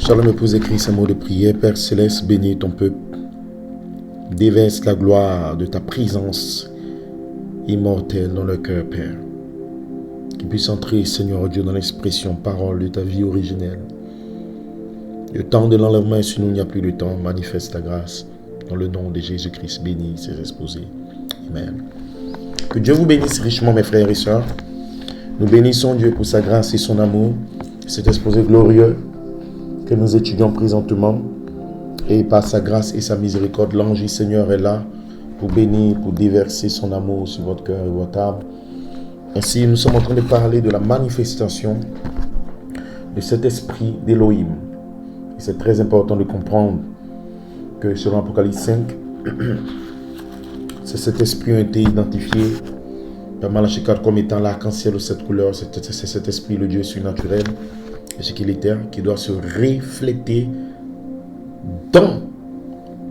Shalom épouse et Christ, un mot de prière. Père Céleste, bénis ton peuple. Déverse la gloire de ta présence immortelle dans le cœur, Père. Qu'il puisse entrer, Seigneur Dieu, dans l'expression, parole de ta vie originelle. Le temps de l'enlèvement est sur nous, il n'y a plus de temps. Manifeste ta grâce. Dans le nom de Jésus-Christ, bénis ses exposés. Amen. Que Dieu vous bénisse richement, mes frères et sœurs. Nous bénissons Dieu pour sa grâce et son amour. Cet exposé glorieux que nous étudions présentement. Et par sa grâce et sa miséricorde, l'ange du Seigneur est là pour bénir, pour déverser son amour sur votre cœur et votre âme. Ainsi, nous sommes en train de parler de la manifestation de cet esprit d'Élohim. Et c'est très important de comprendre que selon Apocalypse 5, c'est cet esprit a été identifié par Malachie 4 comme étant l'arc-en-ciel de cette couleur. C'est cet esprit, le Dieu surnaturel, et ce qu'il est, qui doit se refléter dans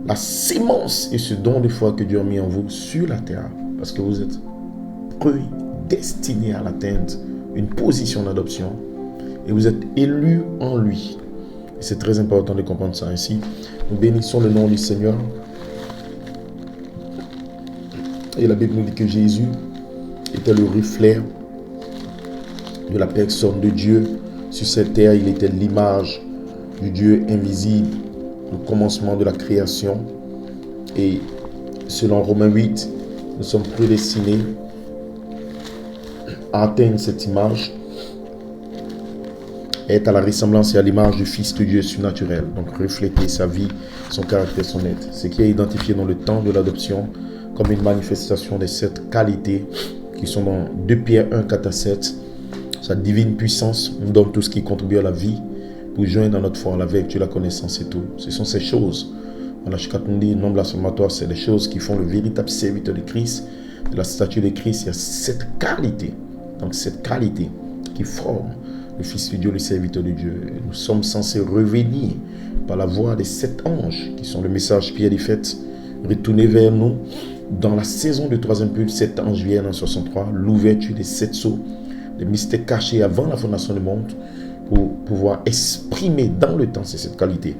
la sémence et ce don de foi que Dieu a mis en vous sur la terre. Parce que vous êtes prédestinés à l'atteindre, une position d'adoption. Et vous êtes élus en lui. Et c'est très important de comprendre ça ainsi. Nous bénissons le nom du Seigneur. Et la Bible nous dit que Jésus était le reflet de la personne de Dieu. Sur cette terre, il était l'image du Dieu invisible, le commencement de la création. Et selon Romains 8, nous sommes prédestinés à atteindre cette image, être à la ressemblance et à l'image du Fils de Dieu surnaturel. Donc refléter sa vie, son caractère, son être. Ce qui est identifié dans le temps de l'adoption comme une manifestation de cette qualité qui sont dans 2 Pierre 1, 4 à 7. Sa divine puissance nous donne tout ce qui contribue à la vie pour joindre dans notre foi la vertu, la connaissance et tout. Ce sont ces choses. Malachie 4 nous dit, non blasphématoire, c'est les choses qui font le véritable serviteur de Christ, de la statue de Christ. Il y a cette qualité, donc cette qualité qui forme le Fils de Dieu, le serviteur de Dieu. Nous sommes censés revenir par la voix des 7 anges qui sont le message Pierre des fêtes, retourner vers nous. Dans la saison de 3e pulse, 7 anges viennent en 63, l'ouverture des 7 sceaux, des mystères cachés avant la fondation du monde, pour pouvoir exprimer dans le temps cette qualité.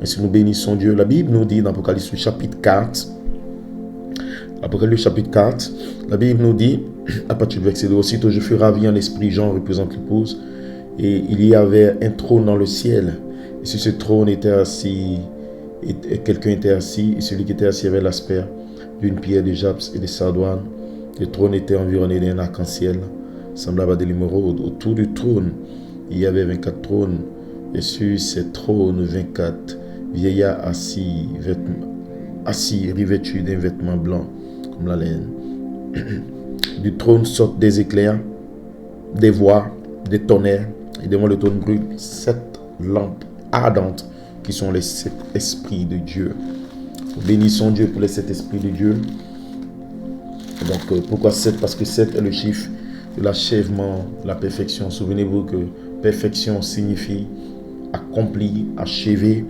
Ainsi nous bénissons Dieu. La Bible nous dit dans Apocalypse chapitre 4, la Bible nous dit, à partir du verset 2, aussitôt je fus ravi en esprit, Jean représente l'épouse, et il y avait un trône dans le ciel, et sur ce trône était assis, et quelqu'un était assis, et celui qui était assis avait l'aspect d'une pierre de jaspis et de sardoine. Le trône était environné d'un arc-en-ciel, semblable à de l'émeraude. Autour du trône, il y avait 24 trônes, et sur ces trônes, 24 vieillards assis revêtus d'un vêtement blanc, comme la laine. Du trône sortent des éclairs, des voix, des tonnerres, et devant le trône brûlent 7 lampes ardentes, qui sont les 7 esprits de Dieu. Nous bénissons Dieu pour les 7 esprits de Dieu. Donc, pourquoi 7? Parce que 7 est le chiffre de l'achèvement, de la perfection. Souvenez-vous que perfection signifie accompli, achevé.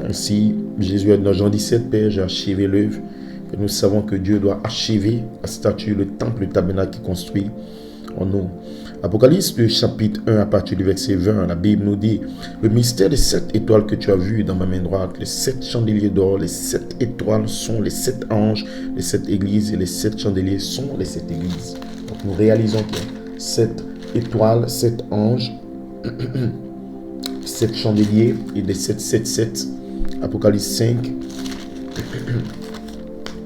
Ainsi, Jésus a dit dans Jean 17, Père, j'ai achevé l'œuvre. Et nous savons que Dieu doit achever la statue, le temple, le tabernacle qui construit en nous. Apocalypse chapitre 1 à partir du verset 20, la Bible nous dit, le mystère des 7 étoiles que tu as vues dans ma main droite, les 7 chandeliers d'or, les 7 étoiles sont les 7 anges, les 7 églises, et les 7 chandeliers sont les 7 églises. Donc nous réalisons que 7 étoiles, 7 anges, 7 chandeliers et des 7. Apocalypse 5,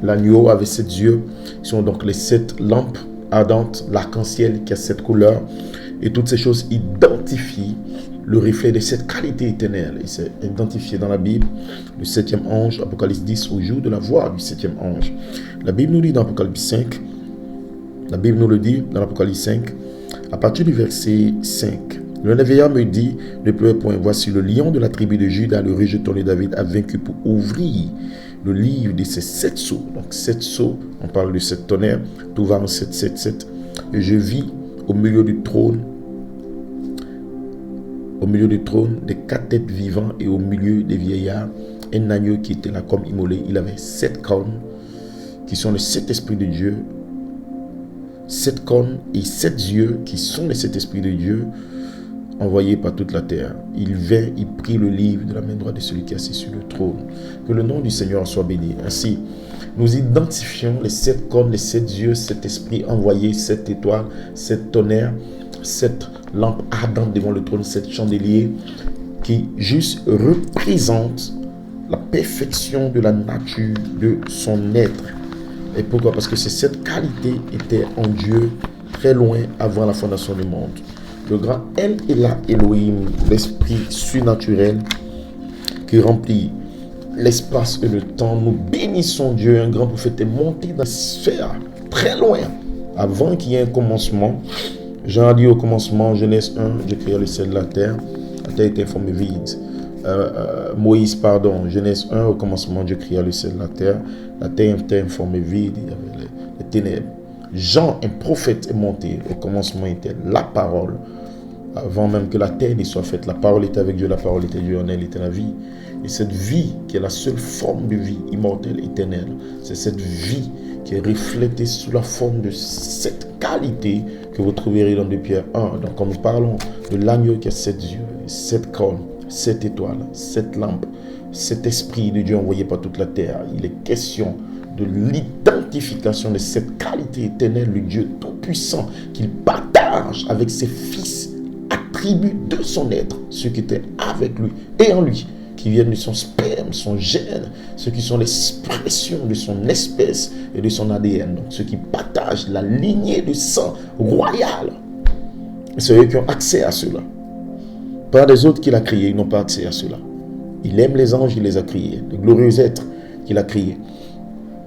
l'agneau avec 7 yeux, sont donc les 7 lampes ardente, l'arc-en-ciel qui a 7 couleurs, et toutes ces choses identifient le reflet de cette qualité éternelle. Et c'est identifié dans la Bible, le 7e ange, Apocalypse 10, au jour de la voix du 7e ange. La Bible nous dit dans Apocalypse 5, la Bible nous le dit dans l'Apocalypse 5, à partir du verset 5, le veillard me dit, ne pleure point, voici le lion de la tribu de Juda, le rejeton de David, a vaincu pour ouvrir le livre de ces 7 sceaux. Donc 7 sceaux, on parle de 7 tonnerres, tout va en 7. Et je vis au milieu du trône, des 4 têtes vivantes et au milieu des vieillards, un agneau qui était là comme immolé. Il avait 7 cornes, qui sont les 7 esprits de Dieu. 7 cornes et 7 yeux, qui sont les 7 esprits de Dieu. envoyé par toute la terre. Il vint, il prit le livre de la main droite de celui qui est assis sur le trône. Que le nom du Seigneur soit béni. Ainsi, nous identifions les 7 cornes, les 7 yeux, 7 esprits envoyés, 7 étoiles, 7 tonnerres, 7 lampes ardentes devant le trône, 7 chandeliers qui juste représentent la perfection de la nature de son être. Et pourquoi? Parce que ces 7 qualités étaient en Dieu très loin avant la fondation du monde. Le grand El Elohim, l'esprit surnaturel qui remplit l'espace et le temps. Nous bénissons Dieu. Un grand prophète est monté dans la sphère très loin avant qu'il y ait un commencement. Jean a dit au commencement, Genèse 1, Dieu créa le ciel et la terre était formée vide. Moïse, Genèse 1, au commencement, Dieu créa le ciel et la terre était informée vide, il y avait les ténèbres. Jean, un prophète, est monté. Au commencement était la parole. Avant même que la terre ne soit faite, la parole était avec Dieu, la parole était Dieu, en elle était la vie. Et cette vie, qui est la seule forme de vie immortelle, éternelle, c'est cette vie qui est reflétée sous la forme de cette qualité que vous trouverez dans 2 Pierre 1. Donc, quand nous parlons de l'agneau qui a 7 yeux, 7 cornes, 7 étoiles, 7 lampes, cet esprit de Dieu envoyé par toute la terre, il est question de l'identification de cette qualité éternelle, le Dieu tout-puissant, qu'il partage avec ses fils, attributs de son être, ceux qui étaient avec lui et en lui, qui viennent de son sperme, son gène, ceux qui sont l'expression de son espèce et de son ADN, donc ceux qui partagent la lignée de sang royal. C'est eux qui ont accès à cela. Pas des autres qu'il a créés, ils n'ont pas accès à cela. Il aime les anges, il les a créés, les glorieux êtres qu'il a créés.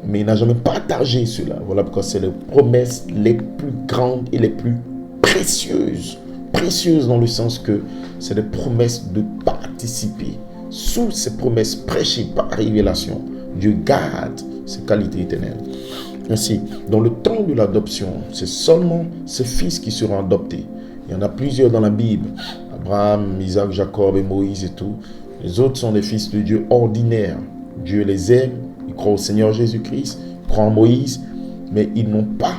Mais il n'a jamais partagé cela. Voilà pourquoi c'est les promesses les plus grandes et les plus précieuses. Précieuses dans le sens que c'est des promesses de participer. Sous ces promesses prêchées par révélation, Dieu garde ses qualités éternelles. Ainsi, dans le temps de l'adoption, c'est seulement ses fils qui seront adoptés. Il y en a plusieurs dans la Bible. Abraham, Isaac, Jacob et Moïse et tout. Les autres sont des fils de Dieu ordinaires. Dieu les aime, ils croient au Seigneur Jésus-Christ, ils croient en Moïse, mais ils n'ont pas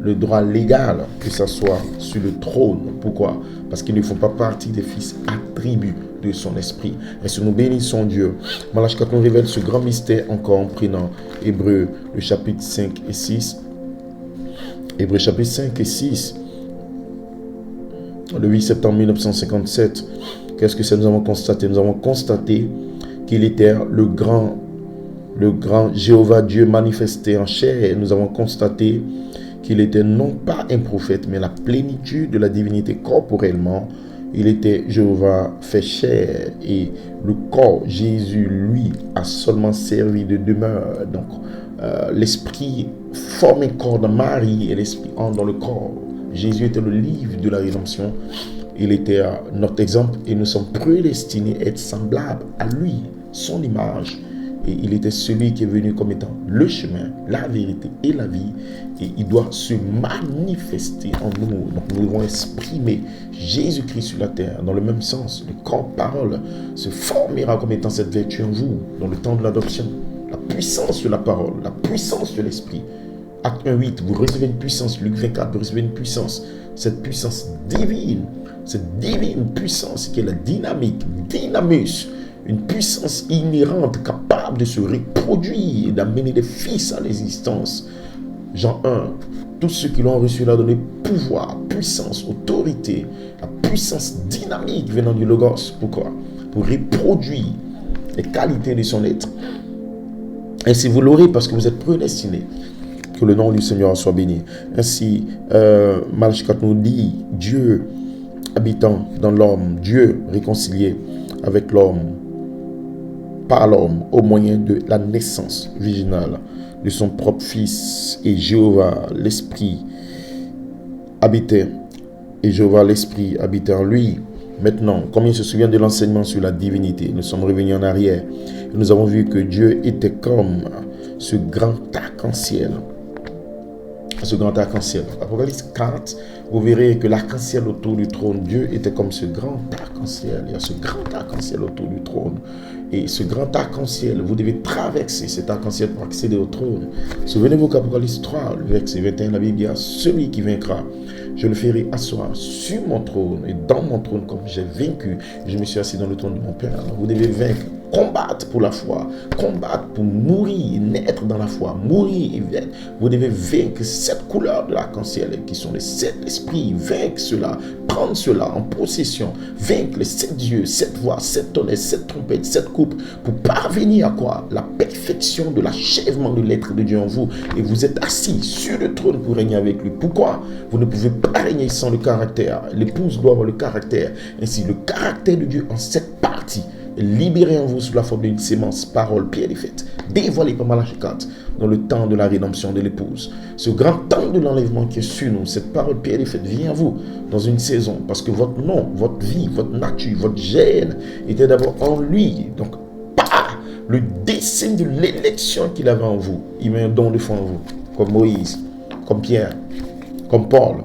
le droit légal que ça soit sur le trône. Pourquoi? Parce qu'ils ne font pas partie des fils attributs de son esprit. Et si nous bénissons Dieu, Malachie 4 nous révèle ce grand mystère encore en prenant Hébreux, le chapitre 5 et 6. Hébreux chapitre 5 et 6. Le 8 septembre 1957, qu'est-ce que ça nous avons constaté? Nous avons constaté qu'il était le grand Jéhovah Dieu manifesté en chair. Et nous avons constaté qu'il était non pas un prophète, mais la plénitude de la divinité corporellement. Il était Jéhovah fait chair et le corps, Jésus, lui, a seulement servi de demeure. Donc, l'esprit forme un corps dans Marie et l'esprit entre dans le corps. Jésus était le livre de la rédemption. Il était notre exemple et nous sommes prédestinés à être semblables à lui, son image. Et il était celui qui est venu comme étant le chemin, la vérité et la vie. Et il doit se manifester en nous. Donc nous devons exprimer Jésus-Christ sur la terre. Dans le même sens, le corps parole se formera comme étant cette vertu en vous dans le temps de l'adoption. La puissance de la parole, la puissance de l'esprit. Acte 1:8, vous recevez une puissance. Luc 24, vous recevez une puissance. Cette puissance divine, cette divine puissance qui est la dynamique, dynamus, une puissance inhérente, capable de se reproduire et d'amener des fils à l'existence. Jean 1, tous ceux qui l'ont reçu, il a donné pouvoir, puissance, autorité, la puissance dynamique venant du Logos. Pourquoi? Pour reproduire les qualités de son être. Ainsi, vous l'aurez parce que vous êtes prédestinés. Que le nom du Seigneur soit béni. Ainsi, Malachie 4 nous dit, Dieu habitant dans l'homme, Dieu réconcilié avec l'homme, par l'homme, au moyen de la naissance virginale de son propre Fils, et Jéhovah, l'Esprit, habitait, et Jéhovah, l'Esprit, habitait en lui. Maintenant, comme il se souvient de l'enseignement sur la divinité, nous sommes revenus en arrière, et nous avons vu que Dieu était comme ce grand arc-en-ciel. Ce grand arc-en-ciel. Apocalypse 4, vous verrez que l'arc-en-ciel autour du trône, Dieu était comme ce grand arc-en-ciel. Il y a ce grand arc-en-ciel autour du trône. Et ce grand arc-en-ciel, vous devez traverser cet arc-en-ciel pour accéder au trône. Souvenez-vous qu'Apocalypse 3, le verset 21, la Bible dit, celui qui vaincra je le ferai asseoir sur mon trône et dans mon trône comme j'ai vaincu. Je me suis assis dans le trône de mon Père. Vous devez vaincre, combattre pour la foi, combattre pour mourir, naître dans la foi, mourir et vaincre. Vous devez vaincre cette couleur de l'arc-en-ciel qui sont les 7 esprits. Vaincre cela, prendre cela en possession, vaincre les 7 dieux, 7 voix, 7 tonnerres, 7 trompettes, 7 coupes pour parvenir à quoi? La perfection de l'achèvement de l'être de Dieu en vous. Et vous êtes assis sur le trône pour régner avec lui. Pourquoi? Vous ne pouvez pas régner sans le caractère. L'épouse doit avoir le caractère. Ainsi, le caractère de Dieu en 7 parties est libéré en vous sous la forme d'une sémence, parole, pierre et fête, dévoilée par Malachie 4 dans le temps de la rédemption de l'épouse. Ce grand temps de l'enlèvement qui est sur nous, cette parole, pierre et fête, vient à vous dans une saison parce que votre nom, votre vie, votre nature, votre gène était d'abord en lui. Donc, par le dessein de l'élection qu'il avait en vous, il met un don de foi en vous, comme Moïse, comme Pierre, comme Paul,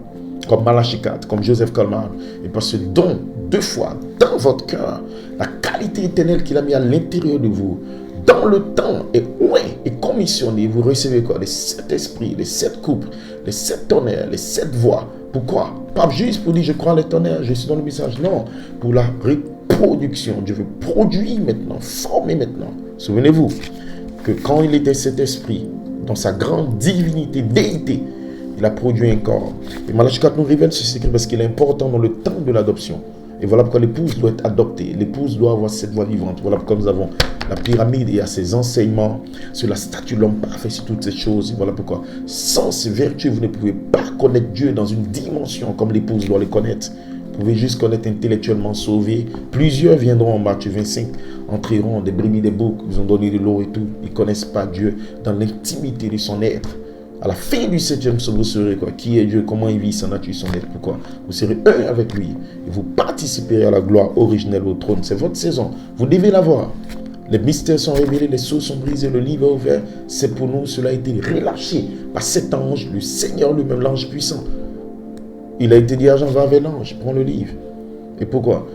comme Malachie 4, comme Joseph Coleman. Et par ce don de foi dans votre cœur, la qualité éternelle qu'il a mis à l'intérieur de vous, dans le temps et et commissionné, vous recevez quoi? Les 7 esprits, les 7 coupes, les 7 tonnerres, les 7 voix. Pourquoi? Pas juste pour dire je crois les tonnerres, je suis dans le message. Non, pour la reproduction. Dieu veut produire maintenant, former maintenant. Souvenez-vous que quand il était cet esprit, dans sa grande divinité, déité, il a produit un corps. Et Malachie 4 nous révèle ce secret parce qu'il est important dans le temps de l'adoption. Et voilà pourquoi l'épouse doit être adoptée. L'épouse doit avoir cette voix vivante. Voilà pourquoi nous avons la pyramide et à ses enseignements sur la statue de l'homme parfait, sur toutes ces choses. Et voilà pourquoi, sans ces vertus, vous ne pouvez pas connaître Dieu dans une dimension comme l'épouse doit le connaître. Vous pouvez juste connaître intellectuellement sauvé. Plusieurs viendront en Matthieu 25, entreront des brebis des boucs, ils ont donné de l'eau et tout. Ils ne connaissent pas Dieu dans l'intimité de son être. À la fin du 7e psaume, vous saurez quoi? Qui est Dieu? Comment il vit sa nature, son être? Pourquoi? Vous serez un avec lui. Et vous participerez à la gloire originelle au trône. C'est votre saison. Vous devez l'avoir. Les mystères sont révélés, les sceaux sont brisés, le livre est ouvert. C'est pour nous, cela a été relâché par cet ange, le Seigneur lui-même, l'ange puissant. Il a été dit à Jean, va avec l'ange, prends le livre. Et pourquoi?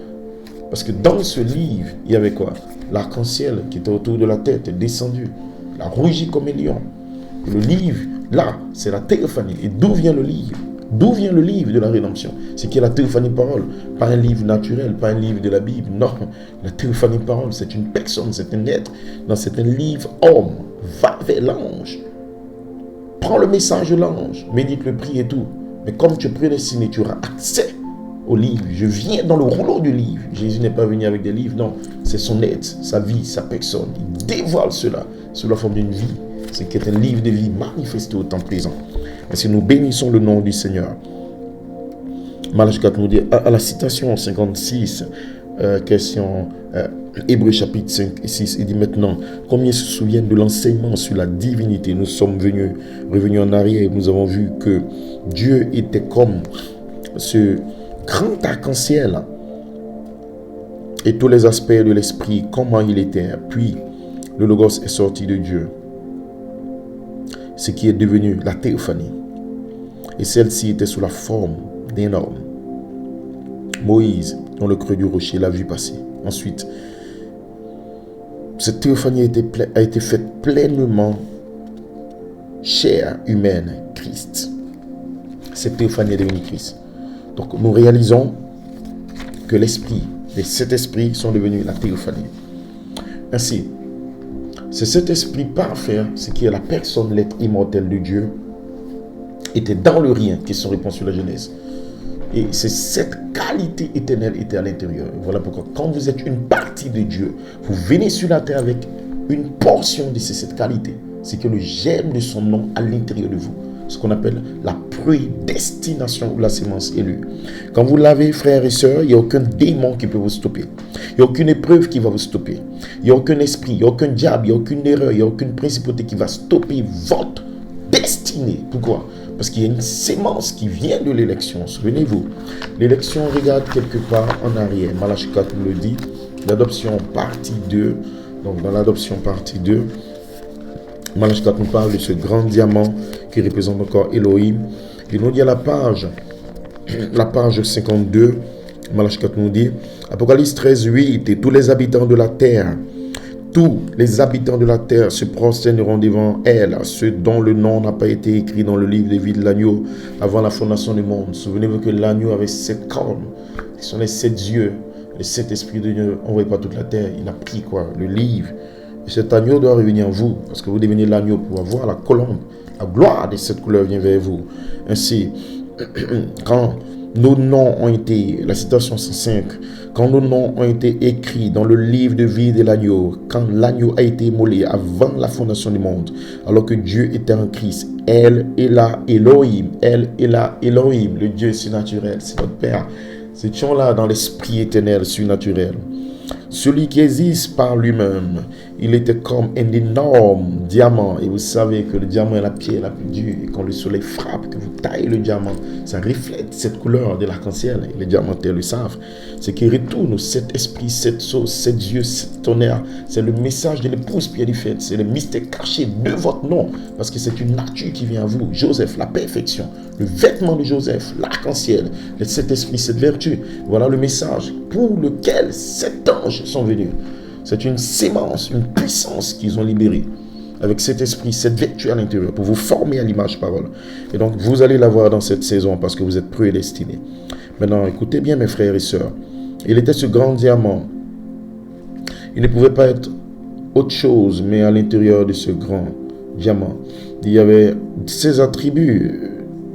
Parce que dans ce livre, il y avait quoi? L'arc-en-ciel qui était autour de la tête est descendu. Il a rougi comme un lion. Et le livre, là, c'est la théophanie. Et d'où vient le livre? D'où vient le livre de la rédemption? C'est qui est la théophanie parole. Pas un livre naturel, pas un livre de la Bible. Non, la théophanie parole, c'est une personne, c'est un être. Non, c'est un livre homme. Va vers l'ange. Prends le message de l'ange. Médite le prix et tout. Mais comme tu es prédestiné, tu auras accès au livre. Je viens dans le rouleau du livre. Jésus n'est pas venu avec des livres. Non, c'est son être, sa vie, sa personne. Il dévoile cela sous la forme d'une vie. C'est qui est un livre de vie manifesté au temps présent. Ainsi, nous bénissons le nom du Seigneur. Malachie 4 nous dit, à la citation 56, question Hébreux chapitre 5 et 6, il dit maintenant, combien se souviennent de l'enseignement sur la divinité? Nous sommes revenus en arrière et nous avons vu que Dieu était comme ce grand arc-en-ciel et tous les aspects de l'esprit, comment il était. Puis, le Logos est sorti de Dieu, ce qui est devenu la théophanie. Et celle-ci était sous la forme d'un homme. Moïse, dans le creux du rocher, l'a vu passer. Ensuite, cette théophanie a été faite pleinement chair humaine, Christ. Cette théophanie est devenue Christ. Donc nous réalisons que l'esprit, les 7 esprits sont devenus la théophanie. Ainsi, c'est cet esprit parfait, ce qui est la personne, l'être immortel de Dieu, était dans le rien, question réponse sur la Genèse. Et c'est cette qualité éternelle était à l'intérieur. Voilà pourquoi quand vous êtes une partie de Dieu, vous venez sur la terre avec une portion de cette qualité. C'est que le germe de son nom à l'intérieur de vous. Ce qu'on appelle la prédestination ou la sémence élue. Quand vous l'avez, frères et sœurs, il n'y a aucun démon qui peut vous stopper. Il n'y a aucune épreuve qui va vous stopper. Il n'y a aucun esprit, il n'y a aucun diable, il n'y a aucune erreur, il n'y a aucune principauté qui va stopper votre destinée. Pourquoi? Parce qu'il y a une sémence qui vient de l'élection. Souvenez-vous, l'élection regarde quelque part en arrière. Malachie 4 nous le dit. L'adoption partie 2. Donc dans l'adoption partie 2, Malachie 4 nous parle de ce grand diamant qui représente encore Elohim. Il nous dit à la page 52, Malachie 4 nous dit, Apocalypse 13, 8, et tous les habitants de la terre, Tous les habitants de la terre se prosterneront devant elle, ceux dont le nom n'a pas été écrit dans le livre de vie de l'agneau avant la fondation du monde. Souvenez-vous que l'agneau avait 7 cornes, ce sont les 7 yeux, les 7 esprits de Dieu envoyés par toute la terre. Il a pris quoi? Le livre. Et cet agneau doit revenir en vous, parce que vous devenez l'agneau pour avoir la colombe. La gloire de cette couleur vient vers vous. Ainsi, quand nos noms ont été, la citation 105, quand nos noms ont été écrits dans le livre de vie de l'agneau, quand l'agneau a été immolé avant la fondation du monde, alors que Dieu était en Christ, elle est là Elohim, elle est là Elohim, le Dieu surnaturel, c'est notre Père. Nous étions là dans l'esprit éternel surnaturel. Celui qui existe par lui-même, il était comme un énorme diamant. Et vous savez que le diamant est la pierre la plus dure. Et quand le soleil frappe, que vous taillez le diamant, ça reflète cette couleur de l'arc-en-ciel. Et les diamantaires le savent. C'est qu'il retourne cet esprit, cette sauce, cet yeux, cet tonnerre. C'est le message de l'épouse pierrifiée. C'est le mystère caché de votre nom. Parce que c'est une nature qui vient à vous. Joseph, la perfection. Le vêtement de Joseph, l'arc-en-ciel. Cet esprit, cette vertu. Voilà le message pour lequel 7 anges sont venus. C'est une sémence, une puissance qu'ils ont libérée avec cet esprit, cette vertu à l'intérieur pour vous former à l'image parole. Et donc, vous allez l'avoir dans cette saison parce que vous êtes prédestinés. Maintenant, écoutez bien mes frères et sœurs. Il était ce grand diamant. Il ne pouvait pas être autre chose, mais à l'intérieur de ce grand diamant, il y avait ses attributs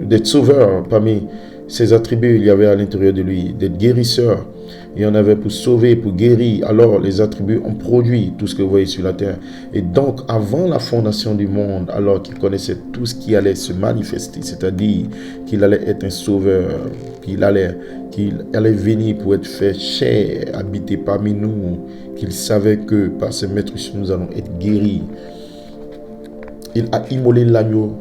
d'être sauveur. Parmi ses attributs, il y avait à l'intérieur de lui d'être guérisseur. Il y en avait pour sauver, pour guérir. Alors, les attributs ont produit tout ce que vous voyez sur la terre. Et donc, avant la fondation du monde, alors qu'il connaissait tout ce qui allait se manifester, c'est-à-dire qu'il allait être un sauveur, qu'il allait venir pour être fait chair, habiter parmi nous, qu'il savait que par ses maîtres, nous allons être guéris. Il a immolé l'agneau.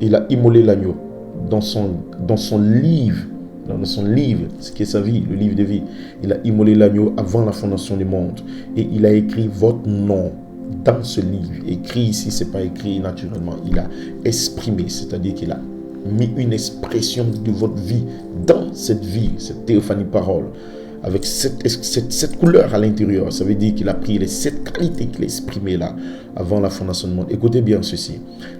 Il a immolé l'agneau dans son livre. Dans son livre, ce qui est sa vie, le livre de vie. Il a immolé l'agneau avant la fondation du monde. Et il a écrit votre nom dans ce livre. Écrit ici, ce n'est pas écrit naturellement. Il a exprimé, c'est-à-dire qu'il a mis une expression de votre vie dans cette vie, cette théophanie parole. Avec cette couleur à l'intérieur. Ça veut dire qu'il a pris les 7 qualités qu'il a exprimées là, avant la fondation du monde. Écoutez bien ceci.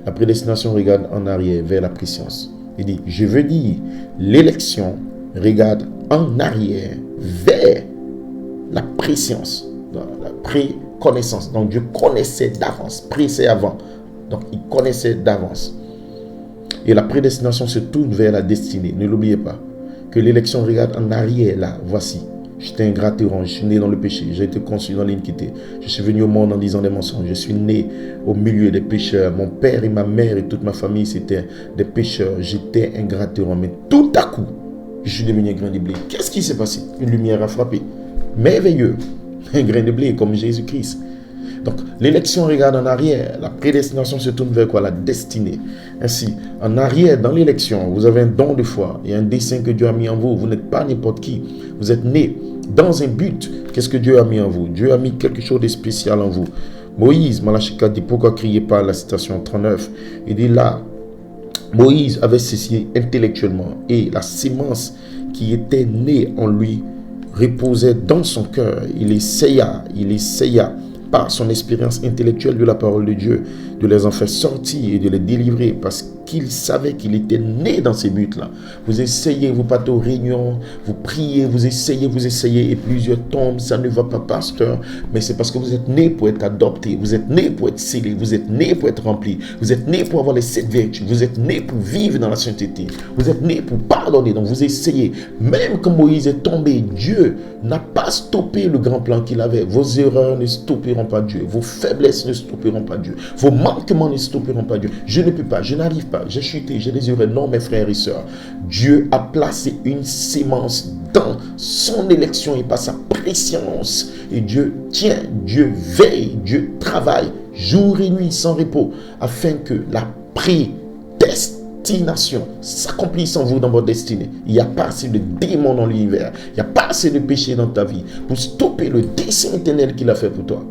La prédestination regarde en arrière vers la préscience. Il dit, je veux dire, l'élection regarde en arrière vers la préscience, la préconnaissance. Donc Dieu connaissait d'avance, c'est avant. Donc il connaissait d'avance. Et la prédestination se tourne vers la destinée. Ne l'oubliez pas. Que l'élection regarde en arrière là, voici. J'étais un gratteron, je suis né dans le péché, j'ai été conçu dans l'iniquité. Je suis venu au monde en disant des mensonges, je suis né au milieu des pécheurs. Mon père et ma mère et toute ma famille, c'était des pécheurs. J'étais un gratteron, mais tout à coup, je suis devenu un grain de blé. Qu'est-ce qui s'est passé? Une lumière a frappé. Merveilleux. Un grain de blé comme Jésus-Christ. Donc, l'élection regarde en arrière. La prédestination se tourne vers quoi? La destinée. Ainsi, en arrière, dans l'élection, vous avez un don de foi et un dessein que Dieu a mis en vous. Vous n'êtes pas n'importe qui. Vous êtes né dans un but. Qu'est-ce que Dieu a mis en vous? Dieu a mis quelque chose de spécial en vous. Moïse, Malachika dit, pourquoi criez pas? La citation 39. Il dit là, Moïse avait cessé intellectuellement et la sémence qui était née en lui reposait dans son cœur. Il essaya par son expérience intellectuelle de la parole de Dieu, de les en faire sortir et de les délivrer parce qu'il savait qu'il était né dans ces buts-là. Vous essayez, vous partez aux réunions, vous priez, vous essayez et plusieurs tombent, ça ne va pas, pasteur, mais c'est parce que vous êtes né pour être adopté, vous êtes né pour être scellé, vous êtes né pour être rempli, vous êtes né pour avoir les 7 vertus, vous êtes né pour vivre dans la sainteté, vous êtes né pour pardonner, donc vous essayez. Même quand Moïse est tombé, Dieu n'a pas stoppé le grand plan qu'il avait. Vos erreurs ne stopperont pas Dieu, vos faiblesses ne stopperont pas Dieu, vos manquements ne stopperont pas Dieu. Je ne peux pas, je n'arrive pas, j'ai chuté, j'ai des erreurs. Non, mes frères et sœurs, Dieu a placé une sémence dans son élection et par sa préscience. Et Dieu tient, Dieu veille, Dieu travaille jour et nuit sans repos afin que la prédestination s'accomplisse en vous dans votre destinée. Il n'y a pas assez de démons dans l'univers, il n'y a pas assez de péché dans ta vie pour stopper le dessein éternel qu'il a fait pour toi.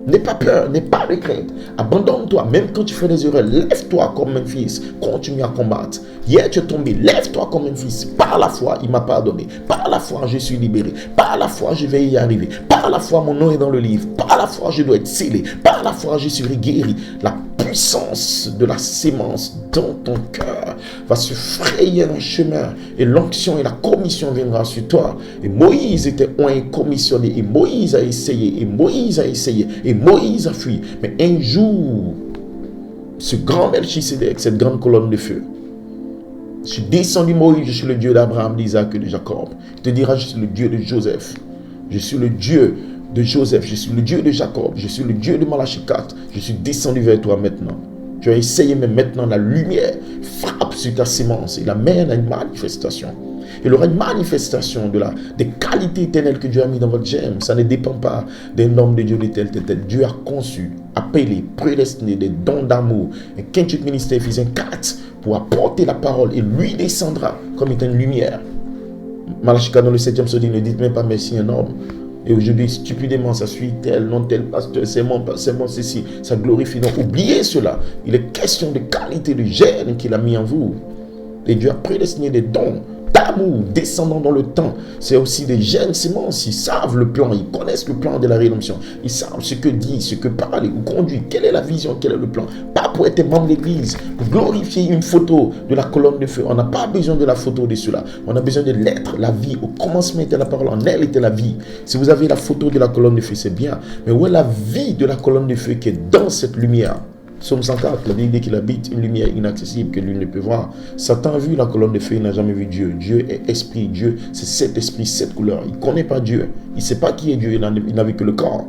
N'aie pas peur, n'aie pas de crainte. Abandonne-toi, même quand tu fais des erreurs. Lève-toi comme un fils. Continue à combattre. Hier, tu es tombé. Lève-toi comme un fils. Par la foi, il m'a pardonné. Par la foi, je suis libéré. Par la foi, je vais y arriver. Par la foi, mon nom est dans le livre. Par la foi, je dois être scellé. Par la foi, je serai guéri. La puissance de la sémence dans ton cœur va se frayer un chemin et l'onction et la commission viendra sur toi. Et Moïse était oint et commissionné et Moïse a essayé et Moïse a essayé et Moïse a fui. Mais un jour, ce grand Melchisédek, cette grande colonne de feu, je suis descendu Moïse, je suis le Dieu d'Abraham, d'Isaac et de Jacob. Il te dira, je suis le Dieu de Joseph. Je suis le Dieu de Joseph, je suis le Dieu de Jacob, je suis le Dieu de Malachie 4, je suis descendu vers toi maintenant. Tu as essayé, mais maintenant la lumière frappe sur ta sémence et l'amène à une manifestation. Il aura une manifestation des qualités éternelles que Dieu a mis dans votre germe. Ça ne dépend pas d'un homme de Dieu de tel. Dieu a conçu, appelé, prédestiné des dons d'amour. Et Kentucky Ministère Ephésiens 4 pour apporter la parole et lui descendra comme étant une lumière. Malachie 4 dans le 7e se dit, ne dites même pas merci à un homme. Et aujourd'hui, stupidement, ça suit tel, non tel pasteur, c'est mon ceci, ça glorifie. Donc, oubliez cela. Il est question de qualité, de gène qu'il a mis en vous. Et Dieu a prédestiné des dons d'amour descendant dans le temps. C'est aussi des gènes sémences. Ils savent le plan, ils connaissent le plan de la rédemption. Ils savent ce que dit, ce que parle, où conduit, quelle est la vision, quel est le plan. Pas pour être membre de l'église, pour glorifier une photo de la colonne de feu. On n'a pas besoin de la photo de cela. On a besoin de l'être, la vie. Au commencement était la parole, en elle était la vie. Si vous avez la photo de la colonne de feu, c'est bien. Mais où est la vie de la colonne de feu qui est dans cette lumière? Psaume 104, la Bible dit qu'il habite une lumière inaccessible que nul ne peut voir. Satan a vu la colonne de feu, il n'a jamais vu Dieu. Dieu est esprit, Dieu c'est cet esprit, cette couleur. Il ne connaît pas Dieu, il ne sait pas qui est Dieu, il n'a vu que le corps.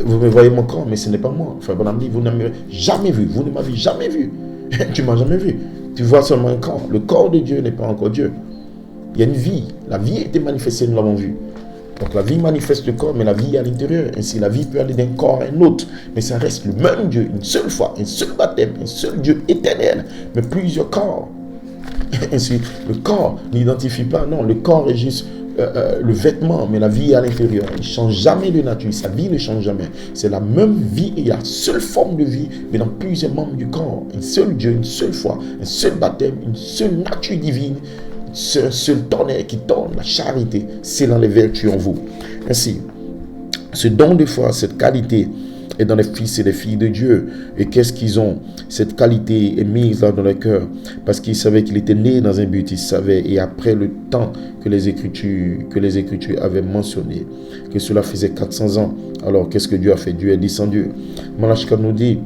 Vous me voyez mon corps, mais ce n'est pas moi. Frère Branham dit, vous ne m'avez jamais vu, vous ne m'avez jamais vu. Tu ne m'as jamais vu. Tu vois seulement un corps. Le corps de Dieu n'est pas encore Dieu. Il y a une vie. La vie a été manifestée, nous l'avons vu. Donc la vie manifeste le corps, mais la vie est à l'intérieur. Ainsi, la vie peut aller d'un corps à un autre. Mais ça reste le même Dieu, une seule fois, un seul baptême, un seul Dieu éternel, mais plusieurs corps. Ainsi, le corps n'identifie pas, non, le corps est juste le vêtement, mais la vie est à l'intérieur. Il ne change jamais de nature, sa vie ne change jamais. C'est la même vie et la seule forme de vie, mais dans plusieurs membres du corps. Un seul Dieu, une seule foi, un seul baptême, une seule nature divine. Ce seul tonnerre qui tourne, la charité, c'est dans les vertus en vous. Ainsi, ce don de foi, cette qualité est dans les fils et les filles de Dieu. Et qu'est-ce qu'ils ont? Cette qualité est mise là dans leur cœur parce qu'ils savaient qu'il était né dans un but, ils savaient. Et après le temps que les Écritures avaient mentionné, que cela faisait 400 ans. Alors, qu'est-ce que Dieu a fait? Dieu est descendu. Malachie nous dit,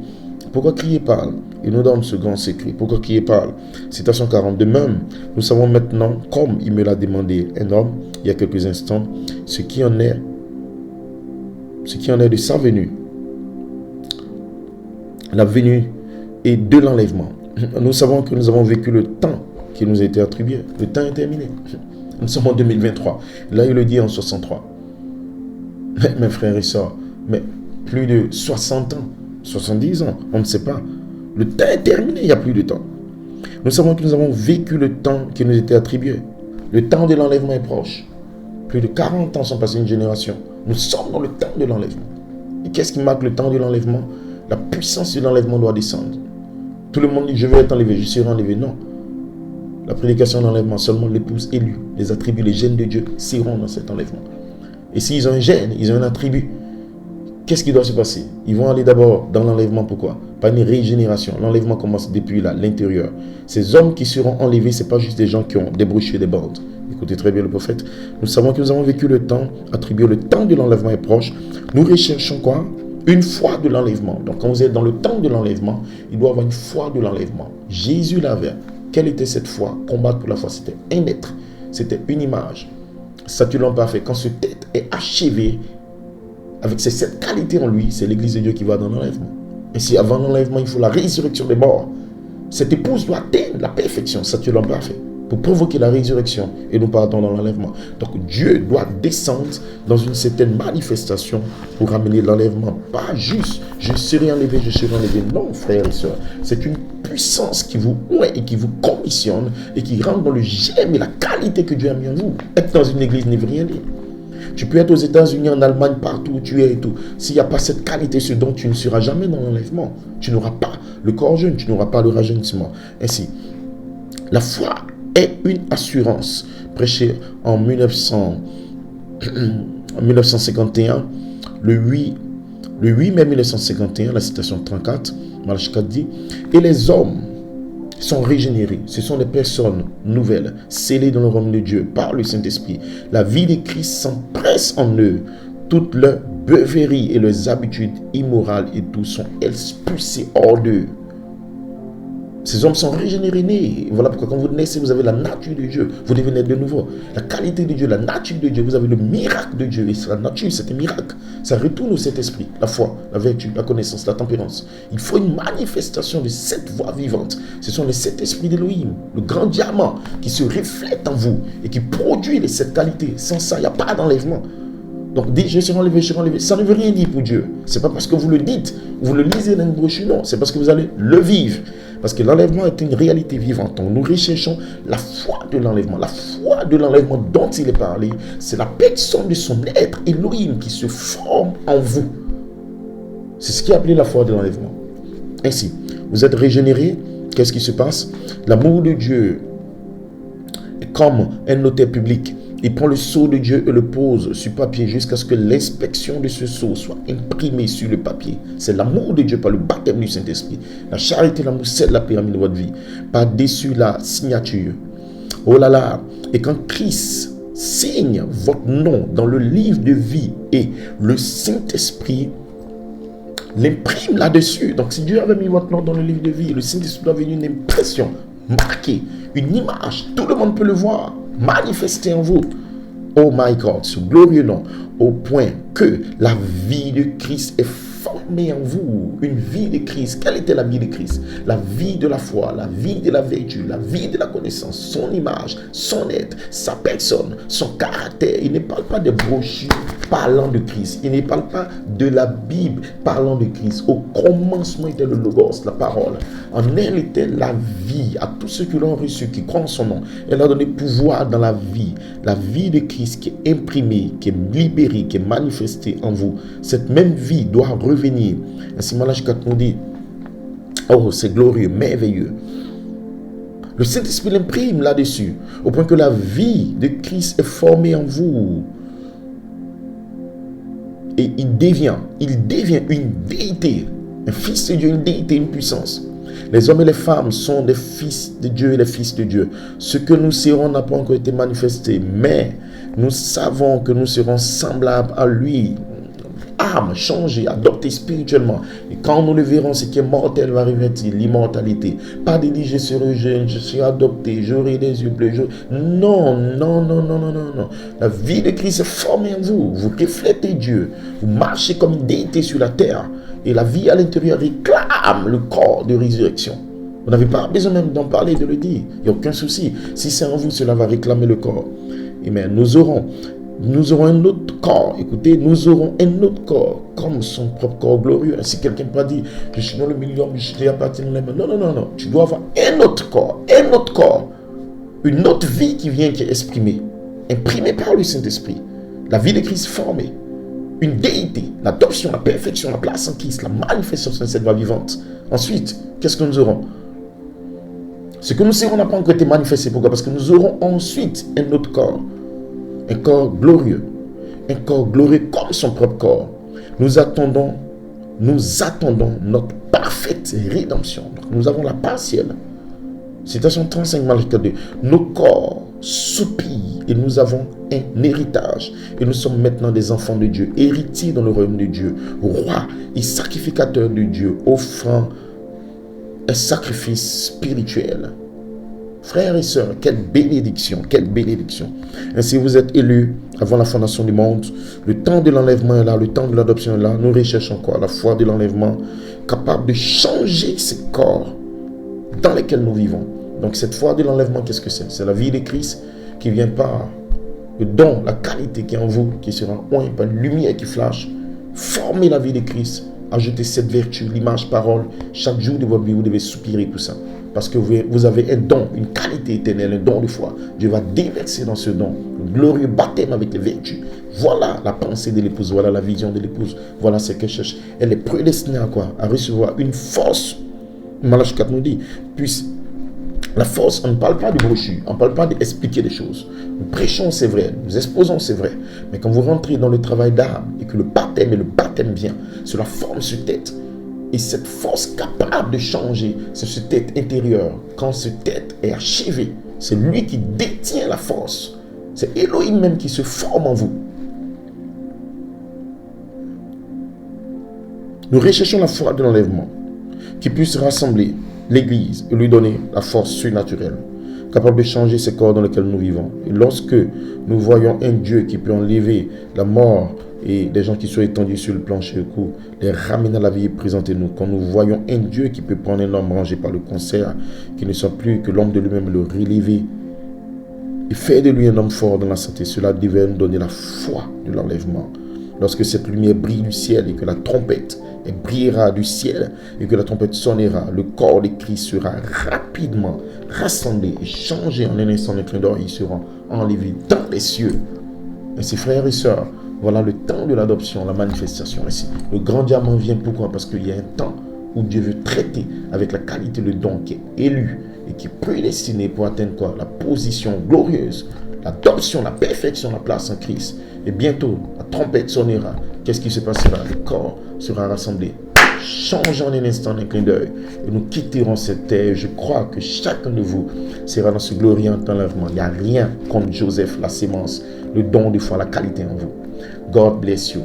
pourquoi crier parle? Il nous donne ce grand secret. Pourquoi crier parle? Citation 40. De même, nous savons maintenant, comme il me l'a demandé un homme, il y a quelques instants, ce qui en est de sa venue. La venue est de l'enlèvement. Nous savons que nous avons vécu le temps qui nous a été attribué. Le temps est terminé. Nous sommes en 2023. Là, il le dit en 63. Mes frères et sœurs, mais plus de 60 ans, 70 ans, on ne sait pas. Le temps est terminé, il n'y a plus de temps. Nous savons que nous avons vécu le temps qui nous était attribué. Le temps de l'enlèvement est proche. Plus de 40 ans sont passés, une génération. Nous sommes dans le temps de l'enlèvement. Et qu'est-ce qui marque le temps de l'enlèvement? La puissance de l'enlèvement doit descendre. Tout le monde dit, je vais être enlevé, je serai enlevé. Non. La prédication de l'enlèvement, seulement l'épouse élue, les attributs, les gènes de Dieu seront dans cet enlèvement. Et s'ils ont un gène, ils ont un attribut, qu'est-ce qui doit se passer? Ils vont aller d'abord dans l'enlèvement. Pourquoi? Pas une régénération. L'enlèvement commence depuis là, l'intérieur. Ces hommes qui seront enlevés, ce n'est pas juste des gens qui ont débouché des bandes. Écoutez très bien le prophète. Nous savons que nous avons vécu le temps attribué. Le temps de l'enlèvement est proche. Nous recherchons quoi? Une foi de l'enlèvement. Donc quand vous êtes dans le temps de l'enlèvement, il doit y avoir une foi de l'enlèvement. Jésus l'avait. Quelle était cette foi? Combattre pour la foi. C'était un être. C'était une image. Statut de l'homme parfait. Quand ce tête est achevé, avec cette qualité en lui, c'est l'église de Dieu qui va dans l'enlèvement. Et si avant l'enlèvement, il faut la résurrection des morts, cette épouse doit atteindre la perfection, statut de l'homme parfait, pour provoquer la résurrection et nous partons dans l'enlèvement. Donc Dieu doit descendre dans une certaine manifestation pour ramener l'enlèvement. Pas juste, je serai enlevé, je serai enlevé. Non, frères et sœurs, c'est une puissance qui vous oint et qui vous commissionne et qui rentre dans le germe et la qualité que Dieu a mis en vous. Être dans une église ne veut rien dire. Tu peux être aux États-Unis, en Allemagne, partout où tu es et tout. S'il n'y a pas cette qualité, ce don, tu ne seras jamais dans l'enlèvement. Tu n'auras pas le corps jeune, tu n'auras pas le rajeunissement. Ainsi, la foi est une assurance. Prêché en 1951, le 8 mai 1951, la citation 34, Malachie 4 dit, et les hommes sont régénérés. Ce sont des personnes nouvelles, scellées dans le royaume de Dieu par le Saint-Esprit. La vie de Christ s'empresse en eux. Toutes leurs beuveries et leurs habitudes immorales et tout sont expulsées hors d'eux. Ces hommes sont régénérés, nés. Voilà pourquoi quand vous naissez, vous avez la nature de Dieu. Vous devez naître de nouveau. La qualité de Dieu, la nature de Dieu. Vous avez le miracle de Dieu. Et c'est la nature, c'est un miracle. Ça retourne au Saint-Esprit. La foi, la vertu, la connaissance, la tempérance. Il faut une manifestation de cette voix vivante. Ce sont les sept esprits d'Élohim, le grand diamant qui se reflète en vous et qui produit les sept qualités. Sans ça, il n'y a pas d'enlèvement. Donc, dire je serai enlevé, ça ne veut rien dire pour Dieu. Ce n'est pas parce que vous le dites, vous le lisez dans une brochure, non. C'est parce que vous allez le vivre. Parce que l'enlèvement est une réalité vivante. Donc, nous recherchons la foi de l'enlèvement. La foi de l'enlèvement dont il est parlé, c'est la personne de son être Elohim qui se forme en vous. C'est ce qui est appelé la foi de l'enlèvement. Ainsi, vous êtes régénéré. Qu'est-ce qui se passe? L'amour de Dieu est comme un notaire public. Il prend le sceau de Dieu et le pose sur papier jusqu'à ce que l'inspection de ce sceau soit imprimée sur le papier. C'est l'amour de Dieu par le baptême du Saint-Esprit. La charité, l'amour, c'est la pyramide de votre vie. Par-dessus la signature. Oh là là. Et quand Christ signe votre nom dans le livre de vie et le Saint-Esprit l'imprime là-dessus. Donc si Dieu avait mis votre nom dans le livre de vie, le Saint-Esprit doit venir une impression marquée, une image. Tout le monde peut le voir. Manifesté en vous. Oh my God, ce glorieux nom, au point que la vie de Christ est formée en vous. Une vie de Christ. Quelle était la vie de Christ? La vie de la foi, la vie de la vertu, la vie de la connaissance, son image, son être, sa personne, son caractère. Il ne parle pas des brochures parlant de Christ. Il ne parle pas de la Bible parlant de Christ. Au commencement était le Logos, la parole. En elle était la vie à tous ceux qui l'ont reçu, qui croient en son nom. Elle a donné pouvoir dans la vie de Christ qui est imprimée, qui est libérée, qui est manifestée en vous. Cette même vie doit revenir. Ainsi, Malachie 4 nous dit, oh, c'est glorieux, merveilleux. Le Saint-Esprit l'imprime là-dessus, au point que la vie de Christ est formée en vous. Et il devient une déité, un fils de Dieu, une déité, une puissance. Les hommes et les femmes sont des fils de Dieu et des fils de Dieu. Ce que nous serons n'a pas encore été manifesté, mais nous savons que nous serons semblables à lui. Âme changée, adoptée spirituellement. Et quand nous le verrons, ce qui est mortel va revêtir l'immortalité. Pas de dire je serai jeune, je suis adopté, j'aurai des yeux bleus. Non. La vie de Christ est formée en vous. Vous reflétez Dieu. Vous marchez comme une déité sur la terre. Et la vie à l'intérieur réclame le corps de résurrection. Vous n'avez pas besoin même d'en parler, de le dire. Il n'y a aucun souci. Si c'est en vous, cela va réclamer le corps. Et bien, nous aurons un autre corps. Écoutez, nous aurons un autre corps, comme son propre corps glorieux. Si quelqu'un peut dire, je suis dans le million, mais je appartiens à l'homme. Non. Tu dois avoir un autre corps, une autre vie qui vient, qui est exprimée, imprimée par le Saint-Esprit. La vie de Christ formée. Une déité, l'adoption, la perfection, la place en Christ, la manifestation de cette voix vivante. Ensuite, qu'est-ce que nous aurons? Ce que nous serons n'a pas encore été manifesté. Pourquoi? Parce que nous aurons ensuite un autre corps. Un corps glorieux comme son propre corps. Nous attendons notre parfaite rédemption. Donc, nous avons la partielle. Citation 35, Malachie 2. Nos corps soupirent et nous avons un héritage. Et nous sommes maintenant des enfants de Dieu, héritiers dans le royaume de Dieu, rois et sacrificateurs de Dieu, offrant un sacrifice spirituel. Frères et sœurs, quelle bénédiction, quelle bénédiction. Ainsi, vous êtes élus avant la fondation du monde. Le temps de l'enlèvement est là, le temps de l'adoption est là. Nous recherchons quoi? La foi de l'enlèvement, capable de changer ces corps dans lesquels nous vivons. Donc, cette foi de l'enlèvement, qu'est-ce que c'est? C'est la vie de Christ qui vient par le don, la qualité qui est en vous, qui sera oint par une lumière qui flash. Formez la vie de Christ. Ajoutez cette vertu, l'image, parole. Chaque jour de votre vie, vous devez soupirer tout ça. Parce que vous avez un don, une qualité éternelle, un don de foi. Dieu va déverser dans ce don glorieux baptême avec les vertus. Voilà la pensée de l'épouse, voilà la vision de l'épouse, voilà ce qu'elle cherche. Elle est prédestinée à quoi? À recevoir une force. Malachie 4 nous dit, puisse la force, on ne parle pas de brochure, on ne parle pas d'expliquer des choses. Nous prêchons, c'est vrai, nous exposons, c'est vrai. Mais quand vous rentrez dans le travail d'âme et que le baptême vient, cela forme cette tête. Et cette force capable de changer, c'est cette tête intérieure. Quand cette tête est achevée, c'est lui qui détient la force. C'est Elohim même qui se forme en vous. Nous recherchons la foi de l'enlèvement qui puisse rassembler l'Église et lui donner la force surnaturelle, capable de changer ce corps dans lequel nous vivons. Et lorsque nous voyons un Dieu qui peut enlever la mort et des gens qui sont étendus sur le plancher au cou, les ramener à la vie et présenter nous, quand nous voyons un Dieu qui peut prendre un homme rangé par le cancer, qui ne soit plus que l'homme de lui-même, le relever et faire de lui un homme fort dans la santé, cela devait nous donner la foi de l'enlèvement. Lorsque cette lumière brille du ciel et que la trompette brillera du ciel et que la trompette sonnera, le corps de Christ sera rapidement rassemblé et changé en un instant, un clin d'œil, ils seront enlevés dans les cieux. Ainsi, frères et sœurs, voilà le temps de l'adoption, la manifestation. Ainsi, le grand diamant vient pourquoi? Parce qu'il y a un temps où Dieu veut traiter avec la qualité le don qui est élu et qui est prédestiné pour atteindre quoi? La position glorieuse, l'adoption, la perfection, la place en Christ. Et bientôt, la trompette sonnera. Qu'est-ce qui se passera? Le corps sera rassemblé, changeant en un instant, un clin d'œil. Et nous quitterons cette terre. Je crois que chacun de vous sera dans ce glorieux enlèvement. Il n'y a rien contre Joseph, la sémence, le don de foi, la qualité en vous. God bless you.